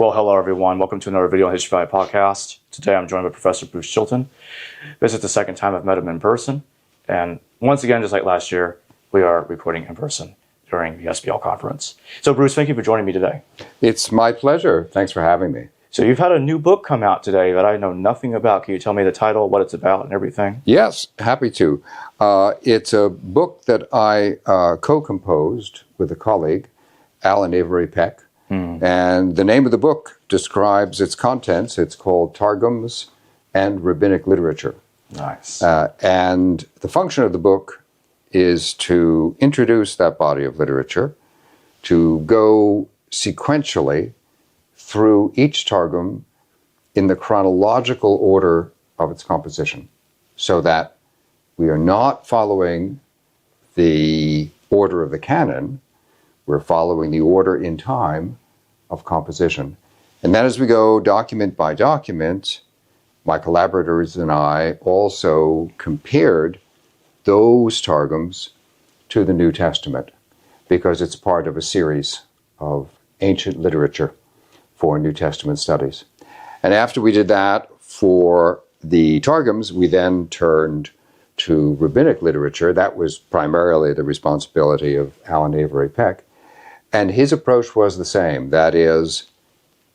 Well, hello everyone. Welcome to another video on HVSBL podcast. Today I'm joined by Professor Bruce Chilton. This is the second time I've met him in person. And once again, just like last year, we are recording in person during the SBL conference. So Bruce, thank you for joining me today. It's my pleasure. Thanks for having me. So you've had a new book come out today that I know nothing about. Can you tell me the title, what it's about, and everything? Yes, happy to. It's a book that I co-composed with a colleague, Alan Avery Peck. And the name of the book describes its contents. It's called Targums and Rabbinic Literature. Nice. And the function of the book is to introduce that body of literature, to go sequentially through each Targum in the chronological order of its composition, so that we are not following the order of the canon, we're following the order in time of composition. And then as we go document by document, my collaborators and I also compared those Targums to the New Testament, because it's part of a series of ancient literature for New Testament studies. And after we did that for the Targums, we then turned to rabbinic literature. That was primarily the responsibility of Alan Avery Peck. And his approach was the same. That is,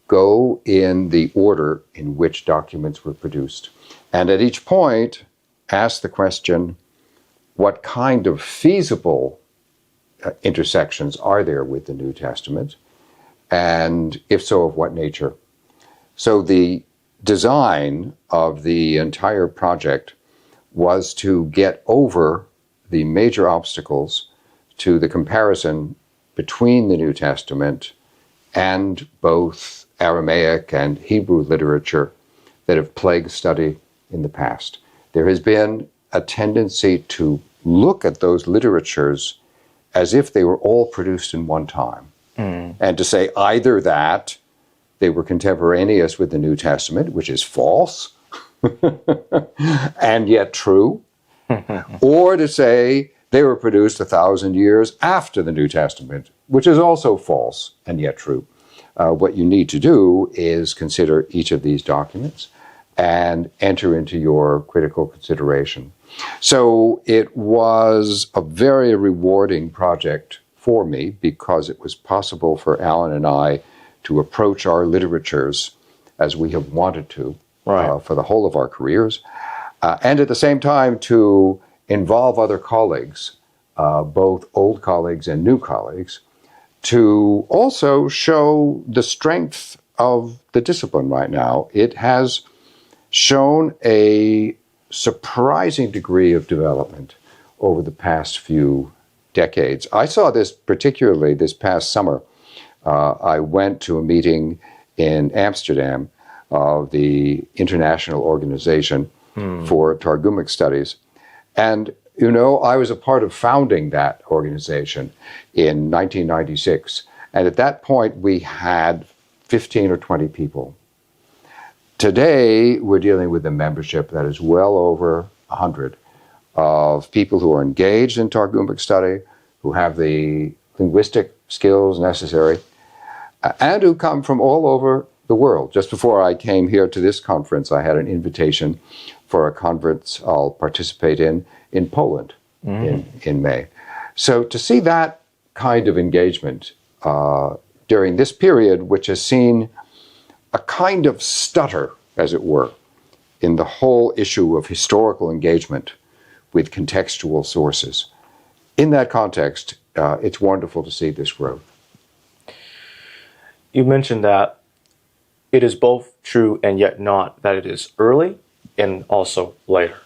go in the order in which documents were produced. And at each point, ask the question, what kind of feasible intersections are there with the New Testament? And if so, of what nature? So the design of the entire project was to get over the major obstacles to the comparison between the New Testament and both Aramaic and Hebrew literature that have plagued study in the past. There has been a tendency to look at those literatures as if they were all produced in one time. And to say either that they were contemporaneous with the New Testament, which is false, and yet true, or to say they were produced 1,000 years after the New Testament, which is also false and yet true. What you need to do is consider each of these documents and enter into your critical consideration. So it was a very rewarding project for me, because it was possible for Alan and I to approach our literatures as we have wanted to for the whole of our careers, and at the same time to involve other colleagues, both old colleagues and new colleagues, to also show the strength of the discipline right now. It has shown a surprising degree of development over the past few decades. I saw this particularly this past summer. I went to a meeting in Amsterdam of the International Organization for Targumic Studies. And, you know, I was a part of founding that organization in 1996. And at that point, we had 15 or 20 people. Today, we're dealing with a membership that is well over 100 of people who are engaged in Targumic study, who have the linguistic skills necessary, and who come from all over the world. Just before I came here to this conference, I had an invitation for a conference I'll participate in Poland in May. So to see that kind of engagement during this period, which has seen a kind of stutter, as it were, in the whole issue of historical engagement with contextual sources. In that context, it's wonderful to see this growth. You mentioned that it is both true and yet not, that it is early and also later.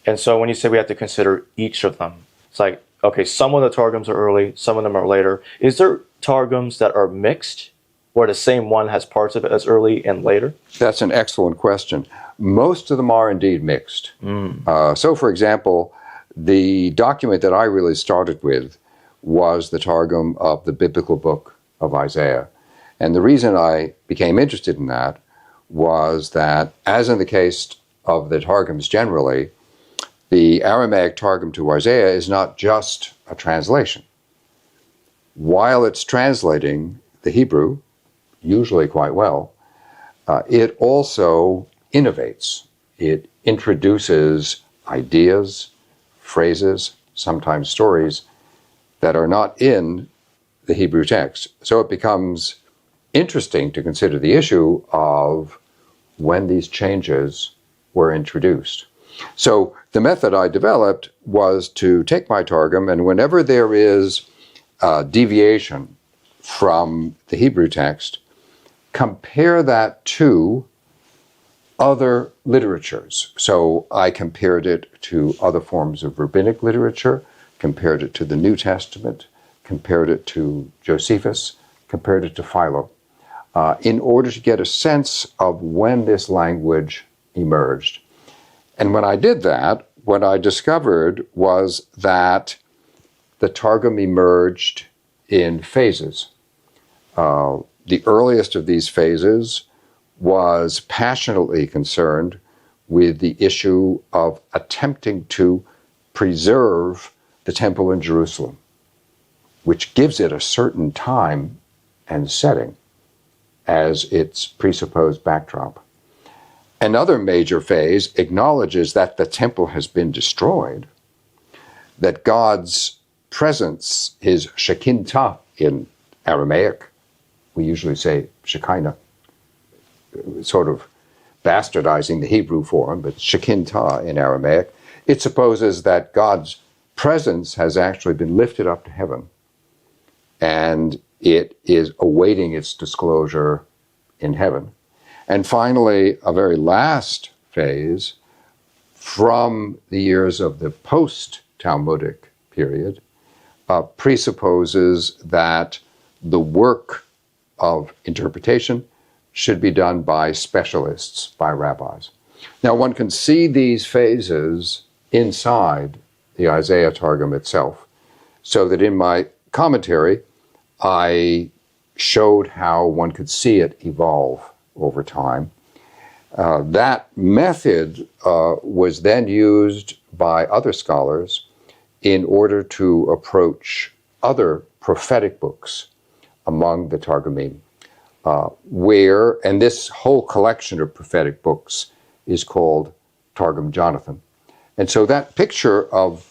And so when you say we have to consider each of them, it's like, okay, some of the Targums are early, some of them are later. Is there Targums that are mixed, or the same one has parts of it as early and later? That's an excellent question. Most of them are indeed mixed. So, for example, the document that I really started with was the Targum of the biblical book of Isaiah. And the reason I became interested in that was that, as in the case of the Targums generally, the Aramaic Targum to Isaiah is not just a translation. While it's translating the Hebrew, usually quite well, it also innovates. It introduces ideas, phrases, sometimes stories that are not in the Hebrew text. So it becomes interesting to consider the issue of when these changes were introduced. So the method I developed was to take my Targum, and whenever there is a deviation from the Hebrew text, compare that to other literatures. So I compared it to other forms of rabbinic literature, compared it to the New Testament, compared it to Josephus, compared it to Philo, in order to get a sense of when this language emerged. And when I did that, what I discovered was that the Targum emerged in phases. The earliest of these phases was passionately concerned with the issue of attempting to preserve the temple in Jerusalem, which gives it a certain time and setting as its presupposed backdrop. Another major phase acknowledges that the temple has been destroyed, that God's presence, his Shekinah in Aramaic, we usually say Shekinah, sort of bastardizing the Hebrew form, but Shekinah in Aramaic, it supposes that God's presence has actually been lifted up to heaven, and it is awaiting its disclosure in heaven. And finally, a very last phase from the years of the post-Talmudic period presupposes that the work of interpretation should be done by specialists, by rabbis. Now, one can see these phases inside the Isaiah Targum itself, so that in my commentary, I showed how one could see it evolve over time. That method was then used by other scholars in order to approach other prophetic books among the Targumim, and this whole collection of prophetic books is called Targum Jonathan. And so that picture of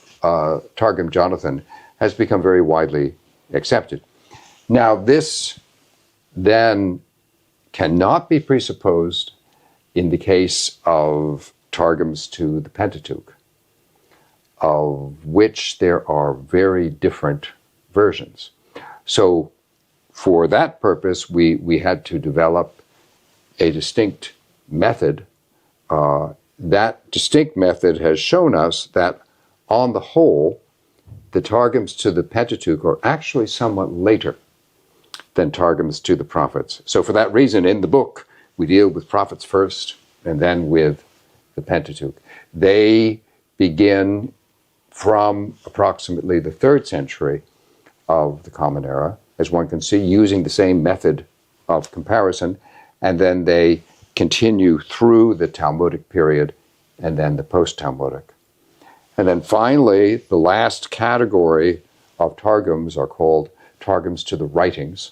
Targum Jonathan has become very widely accepted. Now, this then cannot be presupposed in the case of Targums to the Pentateuch, of which there are very different versions. So for that purpose, we had to develop a distinct method. That distinct method has shown us that, on the whole, the Targums to the Pentateuch are actually somewhat later than Targums to the prophets. So for that reason, in the book, we deal with prophets first and then with the Pentateuch. They begin from approximately the 3rd century of the Common Era, as one can see, using the same method of comparison, and then they continue through the Talmudic period and then the post-Talmudic. And then finally, the last category of Targums are called Targums to the writings.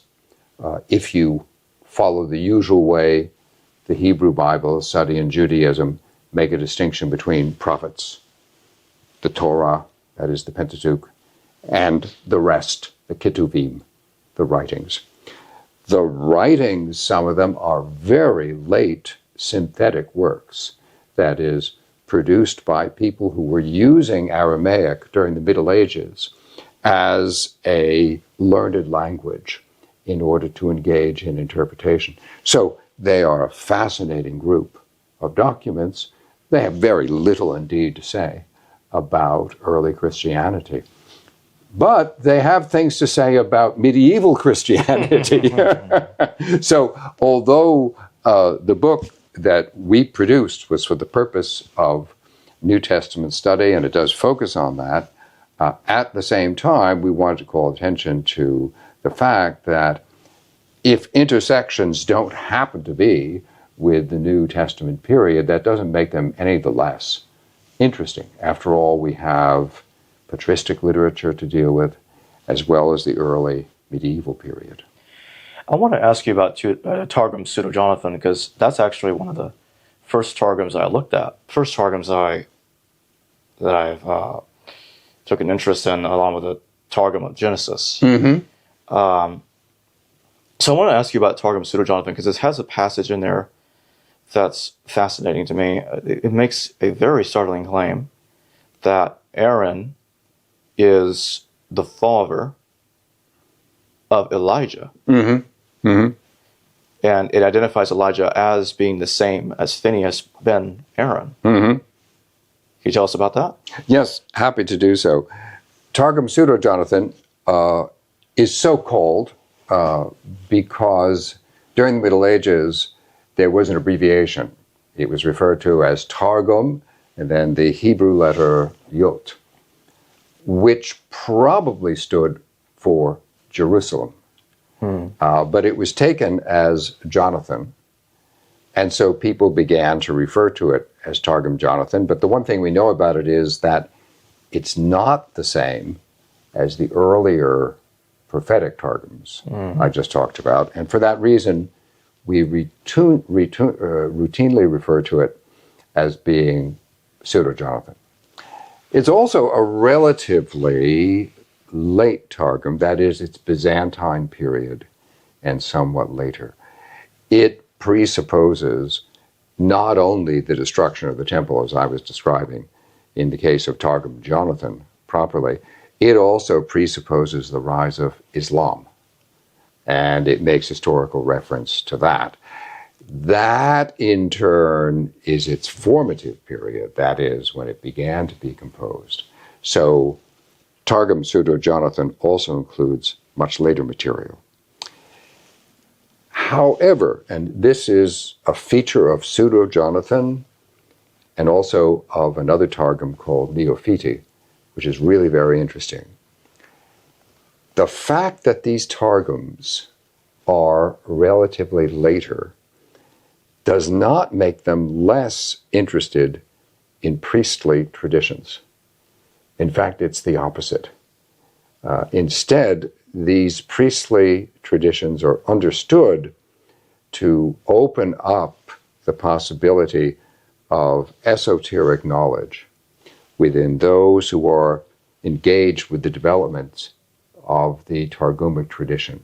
If you follow the usual way, the Hebrew Bible, study in Judaism, make a distinction between prophets, the Torah, that is the Pentateuch, and the rest, the Ketuvim, the writings. The writings, some of them are very late synthetic works, that is, produced by people who were using Aramaic during the Middle Ages as a learned language in order to engage in interpretation. So they are a fascinating group of documents. They have very little indeed to say about early Christianity. But they have things to say about medieval Christianity. So although the book that we produced was for the purpose of New Testament study, and it does focus on that, at the same time, we wanted to call attention to the fact that if intersections don't happen to be with the New Testament period, that doesn't make them any the less interesting. After all, we have patristic literature to deal with, as well as the early medieval period. I want to ask you about Targum Pseudo-Jonathan, because that's actually one of the first Targums I looked at. First Targums that I've took an interest in, along with the Targum of Genesis. So I want to ask you about Targum Pseudo-Jonathan, because it has a passage in there that's fascinating to me. It makes a very startling claim that Aaron is the father of Elijah. And it identifies Elijah as being the same as Phineas ben Aaron. Can you tell us about that? Yes, happy to do so. Targum Pseudo-Jonathan is so called because during the Middle Ages there was an abbreviation. It was referred to as Targum and then the Hebrew letter Yot, which probably stood for Jerusalem. But it was taken as Jonathan, and so people began to refer to it as Targum Jonathan. But the one thing we know about it is that it's not the same as the earlier prophetic Targums I just talked about, and for that reason we routinely refer to it as being Pseudo-Jonathan. It's also a relatively late Targum, that is, it's Byzantine period and somewhat later. It presupposes not only the destruction of the temple, as I was describing in the case of Targum Jonathan properly, it also presupposes the rise of Islam, and it makes historical reference to that. That, in turn, is its formative period, that is, when it began to be composed. So Targum Pseudo-Jonathan also includes much later material. However, and this is a feature of Pseudo-Jonathan and also of another Targum called Neophiti, which is really very interesting. The fact that these Targums are relatively later does not make them less interested in priestly traditions. In fact, it's the opposite. Instead, these priestly traditions are understood to open up the possibility of esoteric knowledge within those who are engaged with the developments of the Targumic tradition.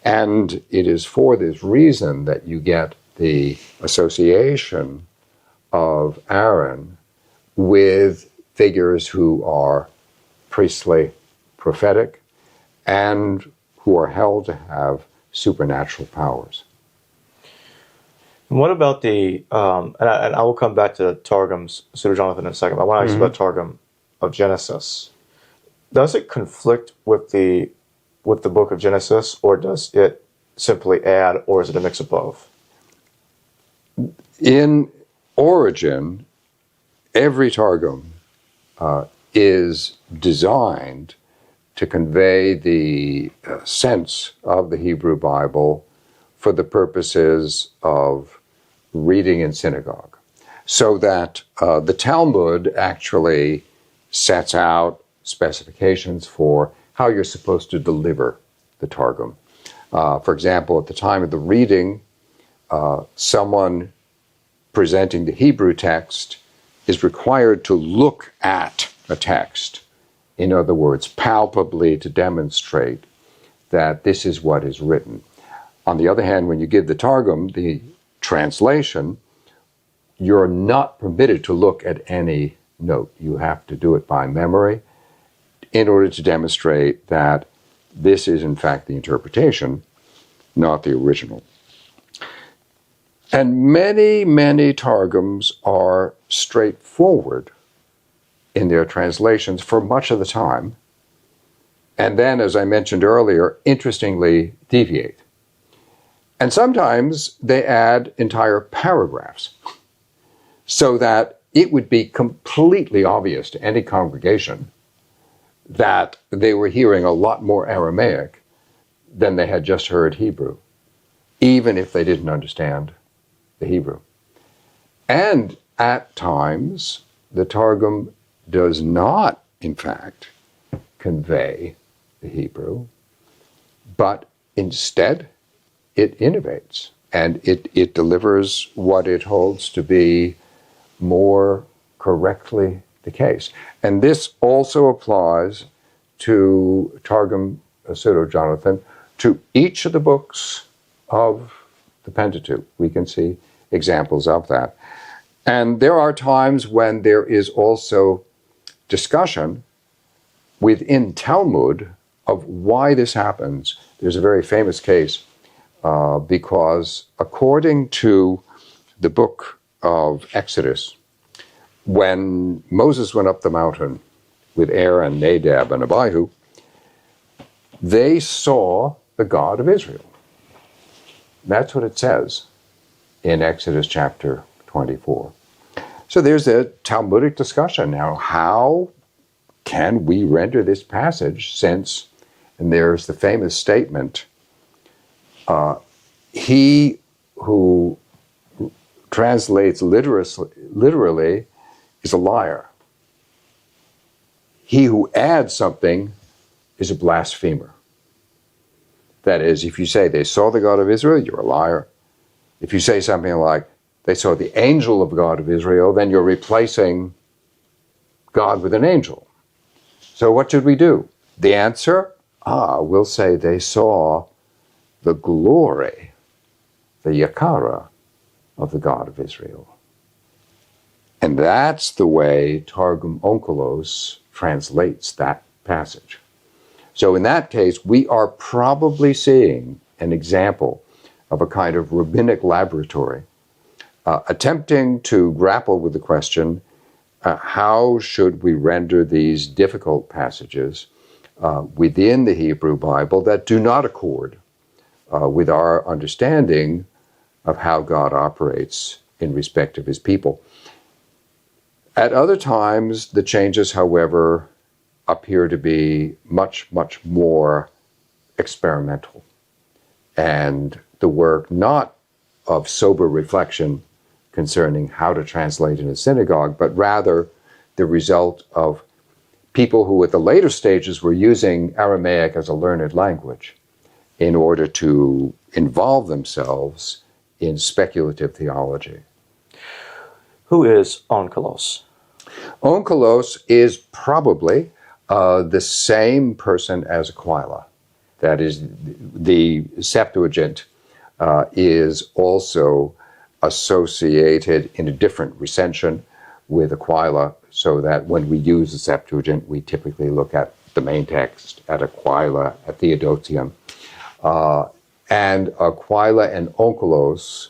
And it is for this reason that you get the association of Aaron with figures who are priestly, prophetic, and who are held to have supernatural powers. What about the, and I will come back to Targum's Pseudo-Jonathan in a second, but I want to ask you about Targum of Genesis. Does it conflict with the book of Genesis, or does it simply add, or is it a mix of both? In origin, every Targum is designed to convey the sense of the Hebrew Bible for the purposes of reading in synagogue. So that the Talmud actually sets out specifications for how you're supposed to deliver the Targum. For example, at the time of the reading, someone presenting the Hebrew text is required to look at a text, in other words, palpably to demonstrate that this is what is written. On the other hand, when you give the Targum, the translation, you're not permitted to look at any note. You have to do it by memory in order to demonstrate that this is in fact the interpretation, not the original. And many, many Targums are straightforward in their translations for much of the time, and then, as I mentioned earlier, interestingly deviate. And sometimes they add entire paragraphs so that it would be completely obvious to any congregation that they were hearing a lot more Aramaic than they had just heard Hebrew, even if they didn't understand the Hebrew. And at times, the Targum does not, in fact, convey the Hebrew, but instead it innovates, and it delivers what it holds to be more correctly the case. And this also applies to Targum Pseudo-Jonathan, to each of the books of the Pentateuch. We can see examples of that. And there are times when there is also discussion within Talmud of why this happens. There's a very famous case because according to the book of Exodus, when Moses went up the mountain with Aaron, Nadab, and Abihu, they saw the God of Israel. That's what it says in Exodus chapter 24. So there's a Talmudic discussion now. How can we render this passage since, and there's the famous statement, he who translates literally is a liar. He who adds something is a blasphemer. That is, if you say they saw the God of Israel, you're a liar. If you say something like they saw the angel of God of Israel, then you're replacing God with an angel. So what should we do? The answer? We'll say they saw the glory, the yakara of the God of Israel. And that's the way Targum Onkelos translates that passage. So in that case, we are probably seeing an example of a kind of rabbinic laboratory attempting to grapple with the question, how should we render these difficult passages within the Hebrew Bible that do not accord with our understanding of how God operates in respect of his people. At other times, the changes, however, appear to be much, much more experimental, and the work not of sober reflection concerning how to translate in a synagogue, but rather the result of people who at the later stages were using Aramaic as a learned language in order to involve themselves in speculative theology. Who is Onkelos? Onkelos is probably the same person as Aquila. That is, the Septuagint is also associated in a different recension with Aquila, so that when we use the Septuagint, we typically look at the main text, at Aquila, at Theodotion. And Aquila and Onkelos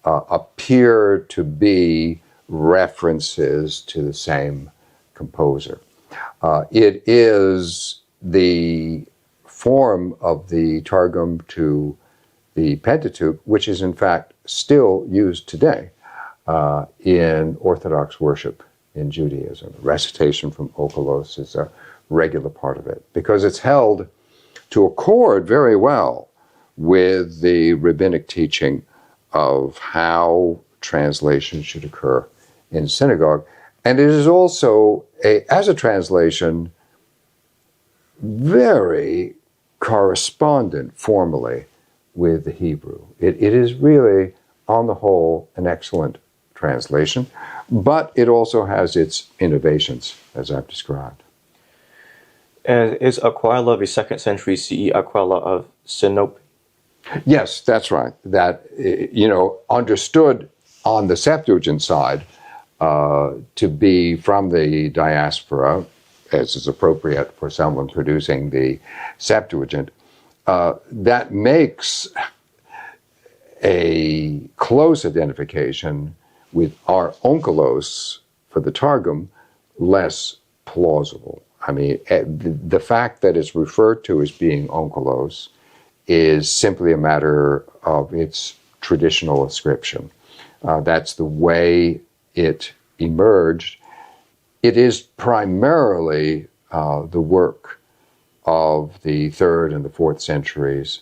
appear to be references to the same composer. It is the form of the Targum to the Pentateuch, which is in fact still used today in Orthodox worship in Judaism. Recitation from Onkelos is a regular part of it because it's held to accord very well with the rabbinic teaching of how translation should occur in synagogue. And it is also, as a translation, very correspondent formally with the Hebrew. It is really, on the whole, an excellent translation, but it also has its innovations, as I've described. And is Aquila the 2nd century CE Aquila of Sinope? Yes, that's right. That, understood on the Septuagint side to be from the diaspora, as is appropriate for someone producing the Septuagint, that makes a close identification with our Onkelos for the Targum less plausible. I mean, the fact that it's referred to as being Onkelos is simply a matter of its traditional ascription. That's the way it emerged. It is primarily the work of the 3rd and the 4th centuries,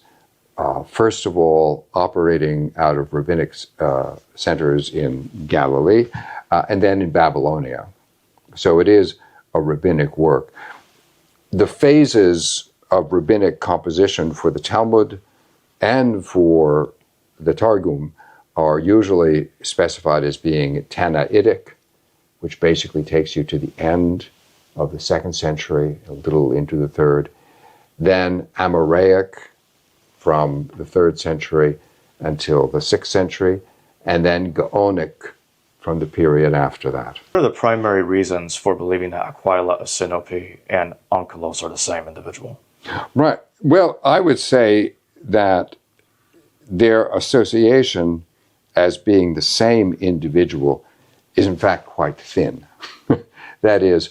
first of all operating out of rabbinic centers in Galilee and then in Babylonia. So it is a rabbinic work. The phases of rabbinic composition for the Talmud and for the Targum are usually specified as being Tannaitic, which basically takes you to the end of the 2nd century, a little into the 3rd. Then Amoraic from the 3rd century until the 6th century, and then Gaonic from the period after that. What are the primary reasons for believing that Aquila, Sinope, and Onkelos are the same individual? Right. Well, I would say that their association as being the same individual is in fact quite thin. That is,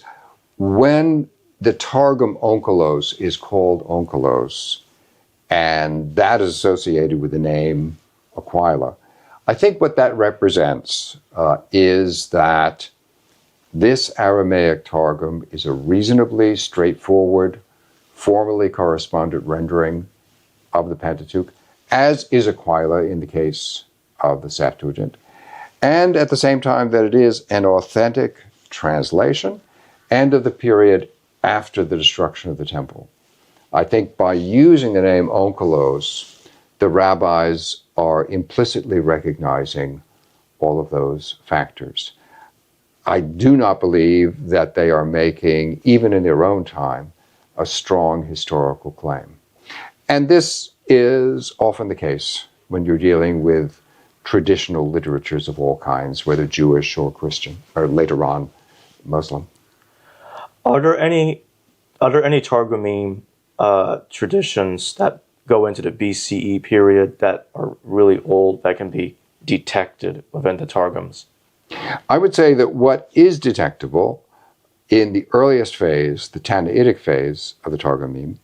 when the Targum Onkelos is called Onkelos, and that is associated with the name Aquila, I think what that represents is that this Aramaic Targum is a reasonably straightforward, formally correspondent rendering of the Pentateuch, as is Aquila in the case of the Septuagint, and at the same time that it is an authentic translation and of the period after the destruction of the temple. I think by using the name Onkelos, the rabbis are implicitly recognizing all of those factors. I do not believe that they are making, even in their own time, a strong historical claim. And this is often the case when you're dealing with traditional literatures of all kinds, whether Jewish or Christian, or later on Muslim. Are there any Targumim traditions that go into the BCE period that are really old that can be detected within the Targums? I would say that what is detectable in the earliest phase, the Tannaitic phase of the Targumim,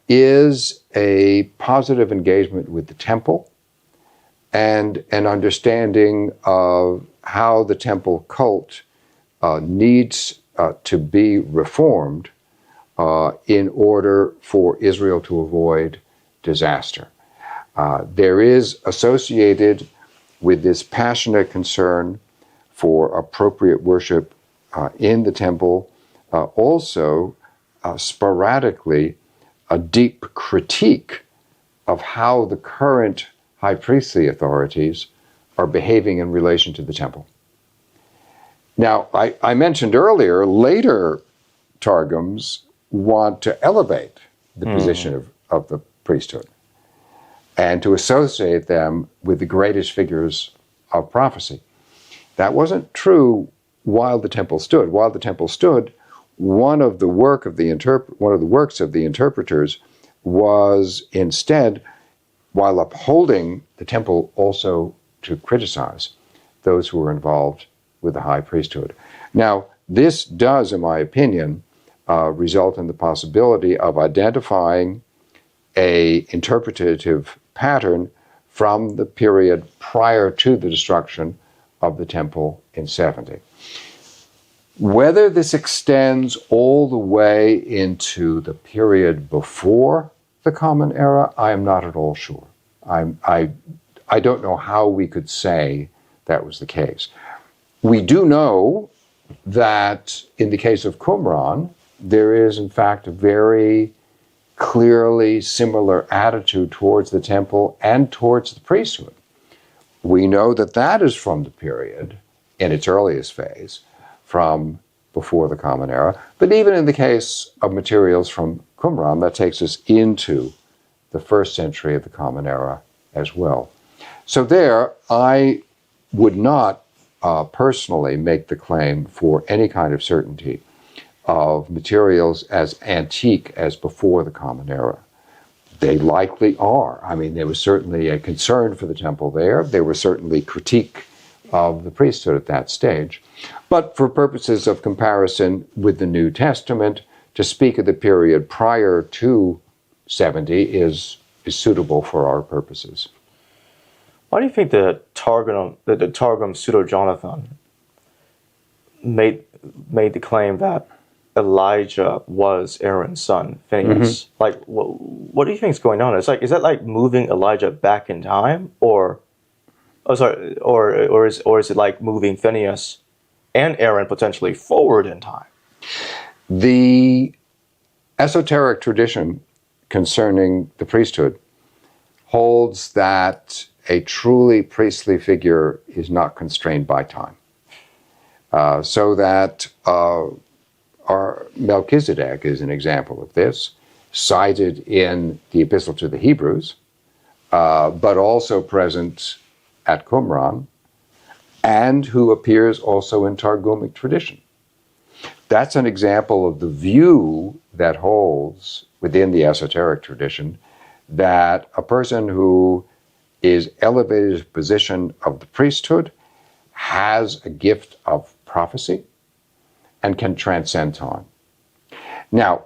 is a positive engagement with the temple and an understanding of how the temple cult needs to be reformed in order for Israel to avoid disaster. There is associated with this passionate concern for appropriate worship in the temple, also sporadically a deep critique of how the current high priestly authorities are behaving in relation to the temple. Now, I mentioned earlier, later Targums want to elevate the position of the priesthood and to associate them with the greatest figures of prophecy. That wasn't true while the temple stood. While the temple stood, one of the works of the interpreters was instead, while upholding the temple, also to criticize those who were involved with the high priesthood. Now, this does, in my opinion, result in the possibility of identifying an interpretative pattern from the period prior to the destruction of the temple in 70. Whether this extends all the way into the period before the Common Era, I am not at all sure. I don't know how we could say that was the case. We do know that in the case of Qumran, there is in fact a very clearly similar attitude towards the temple and towards the priesthood. We know that that is from the period, in its earliest phase, from before the Common Era. But even in the case of materials from Qumran, that takes us into the 1st century of the Common Era as well. So there, I would not personally make the claim for any kind of certainty of materials as antique as before the Common Era. They likely are. I mean, there was certainly a concern for the temple there. There was certainly critique of the priesthood at that stage. But for purposes of comparison with the New Testament, to speak of the period prior to 70 is suitable for our purposes. Why do you think the Targum Pseudo-Jonathan made the claim that Elijah was Aaron's son, Phinehas? Like, what do you think is going on? Is that like moving Elijah back in time, or is it like moving Phinehas and Aaron potentially forward in time? The esoteric tradition concerning the priesthood holds that a truly priestly figure is not constrained by time. So that our Melchizedek is an example of this, cited in the Epistle to the Hebrews, but also present at Qumran, and who appears also in Targumic tradition. That's an example of the view that holds within the esoteric tradition that a person who is elevated to the position of the priesthood has a gift of prophecy and can transcend time. Now,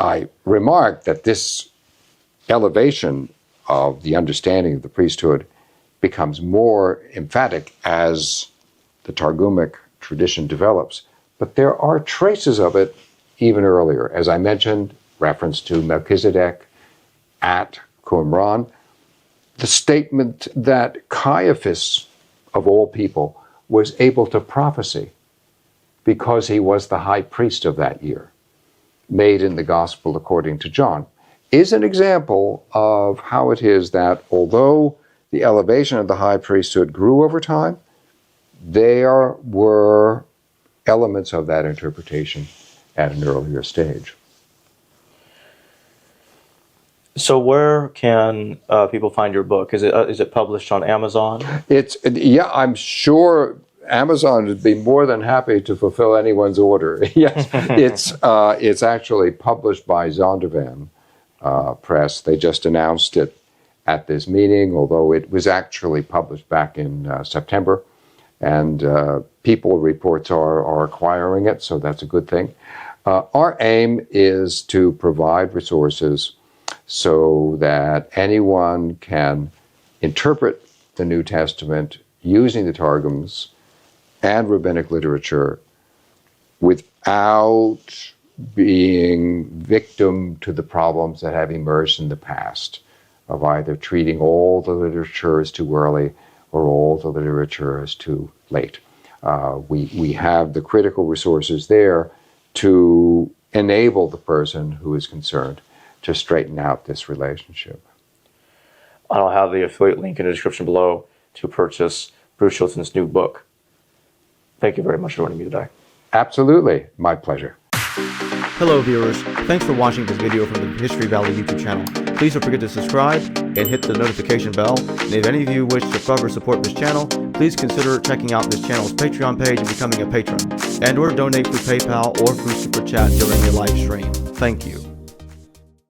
I remark that this elevation of the understanding of the priesthood becomes more emphatic as the Targumic tradition develops, but there are traces of it even earlier. As I mentioned, reference to Melchizedek at Qumran, the statement that Caiaphas, of all people, was able to prophesy because he was the high priest of that year, made in the Gospel according to John, is an example of how it is that although the elevation of the high priesthood grew over time, there were elements of that interpretation at an earlier stage. So where can people find your book? Is it published on Amazon? I'm sure Amazon would be more than happy to fulfill anyone's order. Yes, it's actually published by Zondervan Press. They just announced it at this meeting, although it was actually published back in September, and People reports are acquiring it, so that's a good thing. Our aim is to provide resources so that anyone can interpret the New Testament using the Targums and rabbinic literature without being victim to the problems that have emerged in the past of either treating all the literature as too early or all the literature as too late. We have the critical resources there to enable the person who is concerned to straighten out this relationship. I'll have the affiliate link in the description below to purchase Bruce Chilton's new book. Thank you very much for joining me today. Absolutely. My pleasure. Hello viewers, thanks for watching this video from the History Valley YouTube channel. Please don't forget to subscribe and hit the notification bell. And if any of you wish to further support this channel, please consider checking out this channel's Patreon page and becoming a patron, and or donate through PayPal or through Super Chat during your live stream. Thank you.